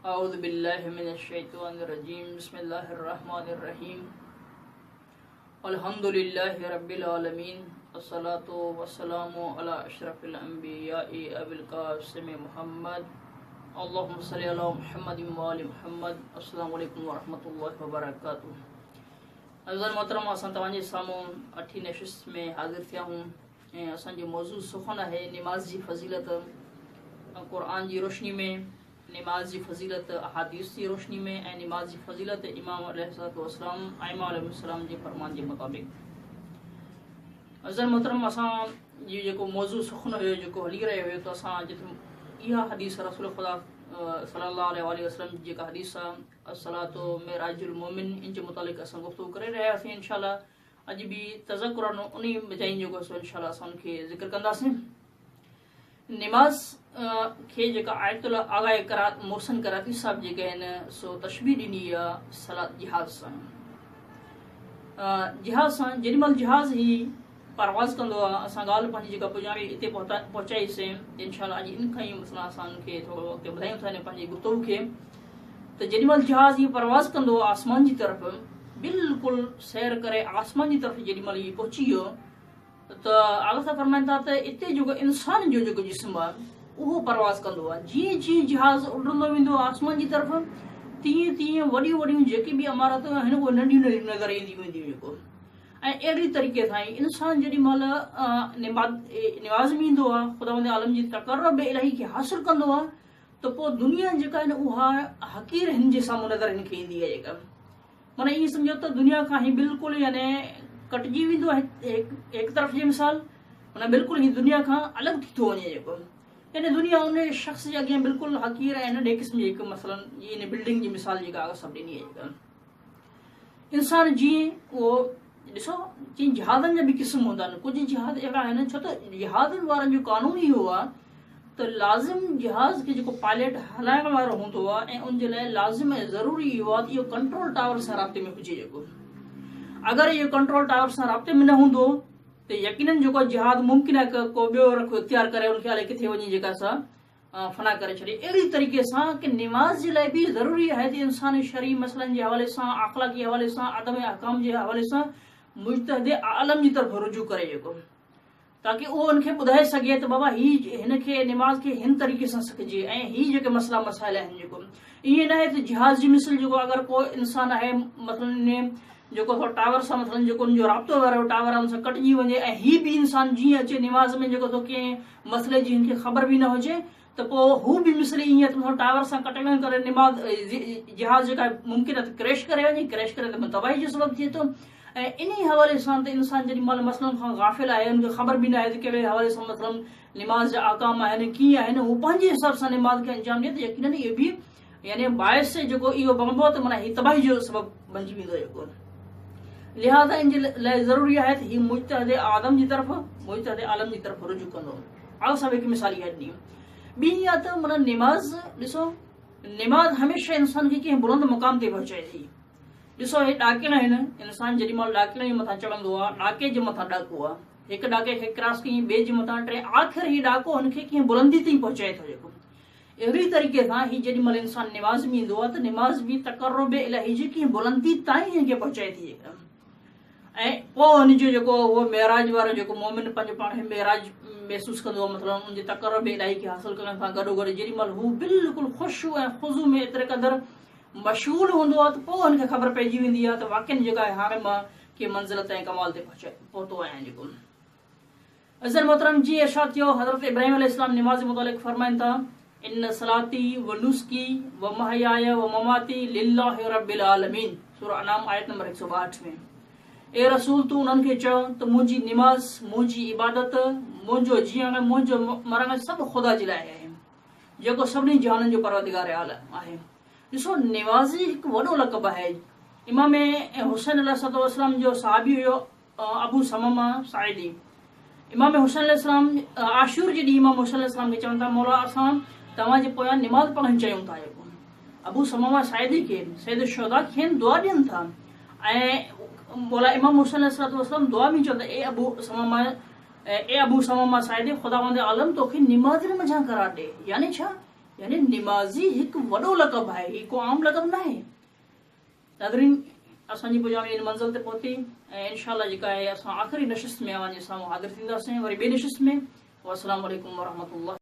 أعوذ بالله من الشيطان الرجيم بسم الله الرحمن الرحيم الحمد لله رب العالمين الصلاة والسلام على أشرف الأنبياء أبي القاسم محمد اللهم صل على محمد وآل محمد السلام عليكم ورحمة الله وبركاته अज़र मोहतरम असां तव्हांजे साम्हूं अठी नशिस्त में हाज़िर थिया हूं ऐं असांजो मौज़ू सुखन आहे निमाज़ जी फज़ीलत क़ुरान जी रोशनी में नमाज जी फज़ीलत अहादीस जी रोशनी में ऐं नमाज जी फज़ीलत इमाम अलैहिस्सलाम आइमा अलैहिस्सलाम जे फरमान जे मुताबिक़ अज़र मोहतरम असां जी जेको मौज़ू सुखन हुयो जेको हली रहियो हुयो त असां जिते इहा हदीस रसूल ख़ुदा सल्लल्लाहु अलैहि वसल्लम जी जेका हदीस आहे अस्सलातु मिराजुल मोमिन इन जे मुतालिक़ असां गुफ़्तगू करे रहियासीं इंशाअल्लाह अॼु बि तज़कुरन उन बजाइन जेको इंशाअल्लाह असां उनखे ज़िक्र कंदासीं नमाज खे जेका आयतुल आगाए करात मोहसिन कराती साहब जेके आहिनि सो तशबीह ॾिनी आहे सलात जिहाज़ सां जेॾीमहिल जहाज़ ही परवाज़ कंदो आहे असां ॻाल्हि पंहिंजी जेका पुॼाणी हिते पहुचाईसीं इंशाअल्लाह अॼु इन खां ई मसला असां उनखे थोरो अॻिते ॿुधायूं था हिन पंहिंजी गुफ़्तगू खे त जेॾीमहिल जहाज़ ही परवाज़ कंदो आहे आसमान जी तरफ़ बिल्कुलु सैर करे आसमान जी तरफ़ जेॾीमहिल ही पहुची वियो त आला साहब फरमाइनि था त इते जेको इंसान जो जेको जिस्म आहे उहो परवाज़ कंदो आहे जीअं जीअं जहाज़ उॾंदो वेंदो आसमान जी तरफ़ तीअं तीअं वॾियूं वॾियूं जेके बि इमारतूं आहिनि उहे नंढियूं नंढियूं नज़र ईंदियूं वेंदियूं जेको ऐं अहिड़ी तरीक़े सां ई इंसान जेॾीमहिल निमाज़ में ईंदो आहे ख़ुदावंद आलम जी तक़र्रुब इलाही खे हासिलु कंदो आहे त पोइ दुनिया जेका आहिनि उहा हक़ीर हिन जे साम्हूं नज़र हिन खे ईंदी आहे जेका माना ईअं सम्झो त दुनिया खां ही बिल्कुलु यानी कटिजी वेंदो आहे हिकु तरफ़ जी मिसाल माना बिल्कुलु ही दुनिया खां अलॻि थी थो वञे जेको यानी दुनिया उन शख़्स जे अॻियां बिल्कुलु हक़ीर ऐं नंढे क़िस्म जी हिकु मसलन इन बिल्डिंग जी मिसाल जेका सभु ॾिनी आहे जेका इंसान जीअं उहो ॾिसो जीअं जहाज़नि जा बि क़िस्म हूंदा आहिनि कुझु जहाज़ अहिड़ा आहिनि छो त जहाज़नि वारनि जो कानून इहो आहे त लाज़िम जहाज़ खे जेको पायलट हलाइण वारो हूंदो आहे ऐं उनजे लाइ लाज़िम ऐं ज़रूरी इहो आहे त इहो कंट्रोल टावर सां राब्ते में हुजे जेको अगरि इहो कंट्रोल टावर सां राब्ते में न हूंदो त यकीनन जेको जहाज़ मुमकिन आहे को ॿियो रखो इख़्तियार करे उनखे हले किथे वञी जेका सा फना करे छॾे अहिड़ी तरीक़े सां की निमाज़ जे लाइ बि ज़रूरी आहे त इंसान शरई मसइलनि जे हवाले सां अख़लाक़ी हवाले सां अदब अहकाम जे हवाले सां मुजतहिद आलम जी तरफ़ रुजू करे जेको ताकी उहो उनखे ॿुधाए सघे त बाबा हिनखे निमाज़ खे हिन तरीक़े सां सिखजे ऐं ही जेके मसइला मसाइल आहिनि जेको ईअं न आहे त जहाज़ जी मिसल जेको अगरि को इंसान आहे मसइलनि जेको टावर सां मसइलनि जेको उनजो राब्तो वारो टावर आहे उन सां कटिजी वञे ऐं ही बि इंसान जीअं अचे निमाज़ में जेको थो कंहिं मसइले जी हिनखे ख़बर बि न हुजे त पोइ हू बि मिसली ईअं टावर सां कटण करे निमाज़ जहाज़ जेका मुमकिन आहे त क्रैश करे वञे क्रैश करे त तबाही जो सबबु थिए थो ऐं इन हवाले सां त इंसान जेॾीमहिल मसइलनि खां गाफ़िल आहे उनखे ख़बर बि न आहे त कहिड़े हवाले सां मतिलबु निमाज़ जा आकाम आहिनि कीअं आहिनि हू पंहिंजे हिसाब सां निमाज़ खे अंजाम ॾिए त यकीनन इहो बि यानी बाहिस जेको इहो बणिबो त माना हीउ तबाही जो सबबु बणिजी वेंदो जेको लिहाज़ा इन जे लाइ ज़रूरी आहे त हीउ मुजतहिद आलम जी तरफ़ रुजू कंदो आला साहब हिकु मिसाल इहा ॾिनी ॿी आहे त माना निमाज़ ॾिसो निमाज़ हमेशह इंसान खे कंहिं बुलंद मुक़ाम ते पहुचाए थी ॾिसो हे ॾाकिण आहिनि इंसान जेॾीमहिल ॾाकिण जे मथां चढ़ंदो आहे ॾाके जे मथां ॾाको आहे हिकु ॾाके खे क्रॉस कयईं ॿिए जे मथां टे आख़िर ही ॾाको हुनखे कीअं बुलंदी ताईं पहुचाए थो जेको अहिड़ी तरीक़े सां ही जेॾीमहिल इंसान निमाज़ में ईंदो आहे त निमाज़ बि तक़र्रुब इलाही जी कीअं बुलंदी ताईं हिनखे पहुचाए थी जेका ऐं पोइ हुनजो जेको उहो मेराज वारो जेको मोमिन पंहिंजो पाण खे मेराज महसूसु कंदो आहे मतिलबु उनजे तक़र्रुब इलाही खे हासिलु करण सां गॾोगॾु जेॾीमहिल हू बिल्कुलु ख़ुशि ऐं ख़ुज़ू में एतिरे क़दुरु मशहूर हूंदो आहे त पोइ हुनखे ख़बर पइजी वेंदी आहे त वाक़ई जेका आहे हाणे मां कंहिं मंज़िल ते कमाल ते पहुतो आहियां जेको अज़र मोहतरम जी इरशाद थियो हज़रत इब्राहिम अलैहिस्सलाम निमाज़ मुतालिक़ फरमाइनि था इन सलाती व नुस्की व महयाय व ममाती लिल्लाहि रब्बिल आलमीन सूरह अनाम आयत नंबर 162 में ए रसूल तूं उन्हनि खे चओ त मुंहिंजी निमाज़ मुंहिंजी इबादत मुंहिंजो जीअण मुंहिंजो मरण सभु ख़ुदा जे लाइ आहे जेको सभिनी जहाननि जो परवरदिगार आहे ॾिसो निमाज़ी हिकु वॾो लक़ब आहे इमाम हुसैन अलैहिस्सलाम जो सहाबी हुयो अबू समामा साइदी इमाम हुसैन अलैहिस्सलाम आशूर जे ॾींहुं इमाम हुसैन अलैहिस्सलाम खे चवनि था मौला असां तव्हांजे पोयां निमाज़ पढ़णु चाहियूं था जेको अबू समामा साइदी खे सैयद शुहदा खेनि दुआ ॾियनि था ऐं मौला इमाम हुसैन अलैहिस्सलाम दुआ में चवंदा ए अबू समामा साइदी ख़ुदावंद आलम तोखे निमाज़ में मज़ा करार ॾे यानी छा यानी निमाज़ी हिकु वॾो लक़ब आहे, ही को आम लक़ब न आहे। नाज़रीन, असांजी पुॼाणी इन मंज़िल ते पहुती ऐं इंशाअल्लाह जेका आहे असां आख़िरी नशिस्त में अवां जे साम्हूं हाज़िर थींदासीं वरी ॿिए नशिस्त में। अस्सलामु अलैकुम वरहमतुल्लाह।